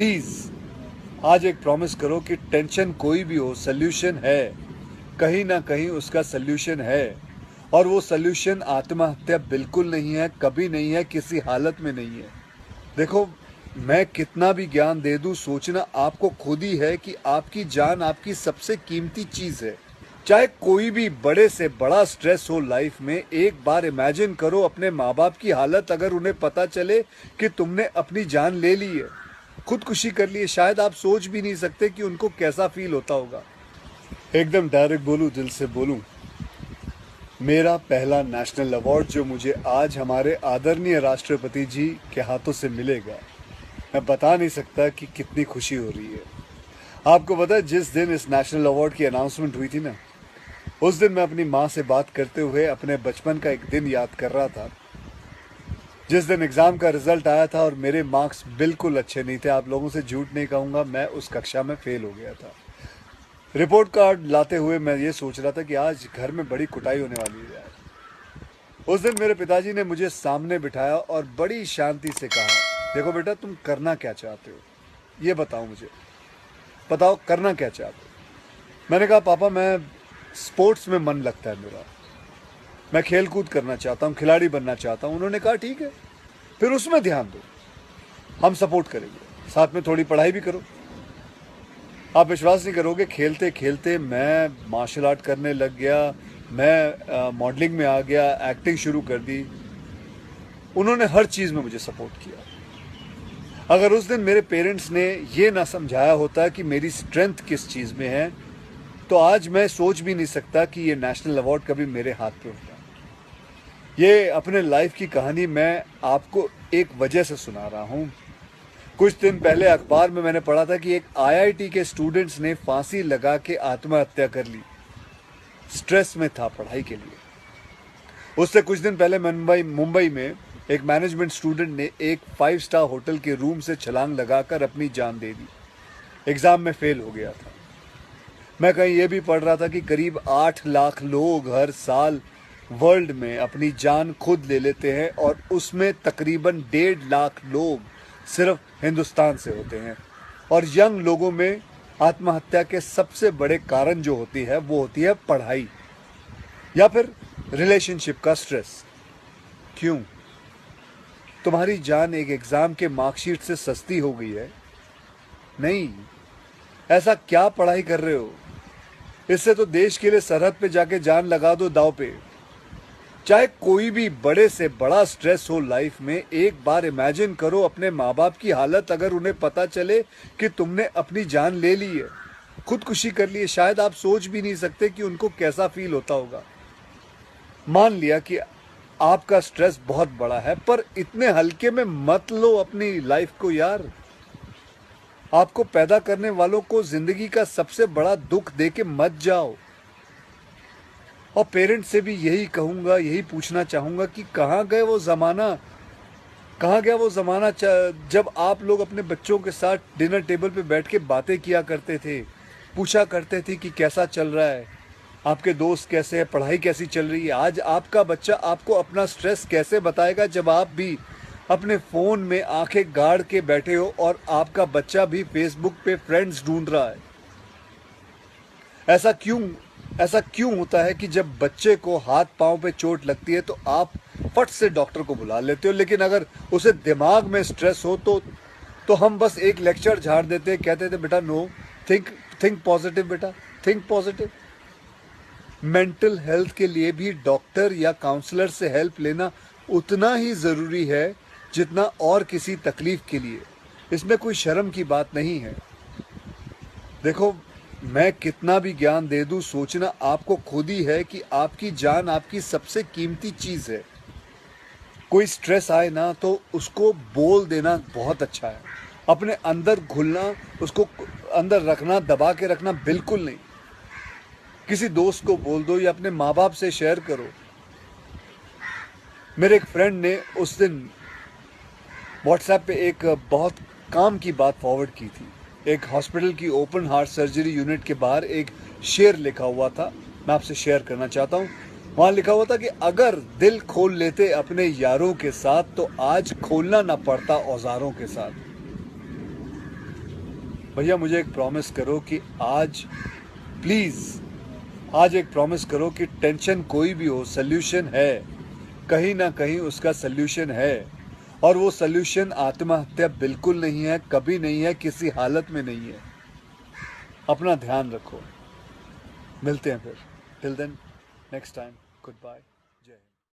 Please आज एक promise करो कि टेंशन कोई भी हो, सोल्यूशन है, कहीं ना कहीं उसका सोल्यूशन है। और वो सोल्यूशन आत्महत्या बिल्कुल नहीं है, कभी नहीं है, किसी हालत में नहीं है। देखो, मैं कितना भी ज्ञान दे दूं, सोचना आपको खुद ही है कि आपकी जान आपकी सबसे कीमती चीज है। चाहे कोई भी बड़े से बड़ा स्ट्रेस हो लाइफ में, एक बार इमेजिन करो अपने माँ बाप की हालत अगर उन्हें पता चले कि तुमने अपनी जान ले ली है, खुदकुशी कर ली है। शायद आप सोच भी नहीं सकते कि उनको कैसा फील होता होगा। एकदम डायरेक्ट बोलूं, दिल से बोलूं, मेरा पहला नेशनल अवार्ड जो मुझे आज हमारे आदरणीय राष्ट्रपति जी के हाथों से मिलेगा, मैं बता नहीं सकता कि कितनी खुशी हो रही है। आपको पता है, जिस दिन इस नेशनल अवार्ड की अनाउंसमेंट हुई थी ना, उस दिन मैं अपनी माँ से बात करते हुए अपने बचपन का एक दिन याद कर रहा था, जिस दिन एग्ज़ाम का रिजल्ट आया था और मेरे मार्क्स बिल्कुल अच्छे नहीं थे। आप लोगों से झूठ नहीं कहूँगा, मैं उस कक्षा में फेल हो गया था। रिपोर्ट कार्ड लाते हुए मैं ये सोच रहा था कि आज घर में बड़ी कुटाई होने वाली है यार। उस दिन मेरे पिताजी ने मुझे सामने बिठाया और बड़ी शांति से कहा, देखो बेटा, तुम करना क्या चाहते हो, ये बताओ मुझे, बताओ करना क्या चाहते हो। मैंने कहा, पापा मैं स्पोर्ट्स में मन लगता है मेरा, मैं खेल कूद करना चाहता हूँ, खिलाड़ी बनना चाहता हूँ। उन्होंने कहा, ठीक है, फिर उसमें ध्यान दो, हम सपोर्ट करेंगे, साथ में थोड़ी पढ़ाई भी करो। आप विश्वास नहीं करोगे, खेलते खेलते मैं मार्शल आर्ट करने लग गया, मैं मॉडलिंग में आ गया, एक्टिंग शुरू कर दी। उन्होंने हर चीज़ में मुझे सपोर्ट किया। अगर उस दिन मेरे पेरेंट्स ने ये ना समझाया होता कि मेरी स्ट्रेंथ किस चीज़ में है, तो आज मैं सोच भी नहीं सकता कि ये नेशनल अवार्ड कभी मेरे हाथ पे होता। ये अपने लाइफ की कहानी मैं आपको एक वजह से सुना रहा हूँ। कुछ दिन पहले अखबार में मैंने पढ़ा था कि एक आईआईटी के स्टूडेंट्स ने फांसी लगा के आत्महत्या कर ली। स्ट्रेस में था पढ़ाई के लिए। उससे कुछ दिन पहले मुंबई में एक मैनेजमेंट स्टूडेंट ने एक 5 स्टार होटल के रूम से छलांग लगाकर अपनी जान दे दी। एग्जाम में फेल हो गया था। मैं कहीं ये भी पढ़ रहा था कि करीब 8 लाख लोग हर साल वर्ल्ड में अपनी जान खुद ले लेते हैं और उसमें तकरीबन 1.5 लाख लोग सिर्फ हिंदुस्तान से होते हैं। और यंग लोगों में आत्महत्या के सबसे बड़े कारण जो होती है वो होती है पढ़ाई या फिर रिलेशनशिप का स्ट्रेस। क्यों? तुम्हारी जान एक एग्जाम के मार्कशीट से सस्ती हो गई है? नहीं। ऐसा क्या पढ़ाई कर रहे हो? इससे तो देश के लिए सरहद पे जाके जान लगा दो दांव पे। चाहे कोई भी बड़े से बड़ा स्ट्रेस हो लाइफ में, एक बार इमेजिन करो अपने माँ बाप की हालत अगर उन्हें पता चले कि तुमने अपनी जान ले ली है, खुदकुशी कर ली है। शायद आप सोच भी नहीं सकते कि उनको कैसा फील होता होगा। मान लिया कि आपका स्ट्रेस बहुत बड़ा है, पर इतने हल्के में मत लो अपनी लाइफ को यार। आपको पैदा करने वालों को जिंदगी का सबसे बड़ा दुख दे के मत जाओ। और पेरेंट्स से भी यही कहूंगा, यही पूछना चाहूंगा कि कहाँ गए वो ज़माना, कहाँ गया वो ज़माना जब आप लोग अपने बच्चों के साथ डिनर टेबल पे बैठ के बातें किया करते थे, पूछा करते थे कि कैसा चल रहा है, आपके दोस्त कैसे हैं, पढ़ाई कैसी चल रही है। आज आपका बच्चा आपको अपना स्ट्रेस कैसे बताएगा जब आप भी अपने फ़ोन में आंखें गाड़ के बैठे हो और आपका बच्चा भी फेसबुक पे फ्रेंड्स ढूंढ रहा है। ऐसा क्यों होता है कि जब बच्चे को हाथ पांव पे चोट लगती है तो आप फट से डॉक्टर को बुला लेते हो, लेकिन अगर उसे दिमाग में स्ट्रेस हो तो हम बस एक लेक्चर झाड़ देते, कहते थे बेटा नो, थिंक पॉजिटिव बेटा, थिंक पॉजिटिव। मेंटल हेल्थ के लिए भी डॉक्टर या काउंसलर से हेल्प लेना उतना ही ज़रूरी है जितना और किसी तकलीफ के लिए। इसमें कोई शर्म की बात नहीं है। देखो, मैं कितना भी ज्ञान दे दूं, सोचना आपको खुद ही है कि आपकी जान आपकी सबसे कीमती चीज़ है। कोई स्ट्रेस आए ना तो उसको बोल देना बहुत अच्छा है। अपने अंदर घुलना, उसको अंदर रखना, दबा के रखना बिल्कुल नहीं। किसी दोस्त को बोल दो या अपने माँ बाप से शेयर करो। मेरे एक फ्रेंड ने उस दिन व्हाट्सएप पे एक बहुत काम की बात फॉरवर्ड की थी। एक हॉस्पिटल की ओपन हार्ट सर्जरी यूनिट के बाहर एक शेर लिखा हुआ था, मैं आपसे शेयर करना चाहता हूँ। वहाँ लिखा हुआ था कि अगर दिल खोल लेते अपने यारों के साथ तो आज खोलना ना पड़ता औजारों के साथ। भैया मुझे एक प्रॉमिस करो कि आज प्लीज़ आज एक प्रॉमिस करो कि टेंशन कोई भी हो सल्यूशन है, कहीं ना कहीं उसका सल्यूशन है और वो सल्यूशन आत्महत्या बिल्कुल नहीं है, कभी नहीं है, किसी हालत में नहीं है। अपना ध्यान रखो, मिलते हैं फिर। Till then, next time, good bye.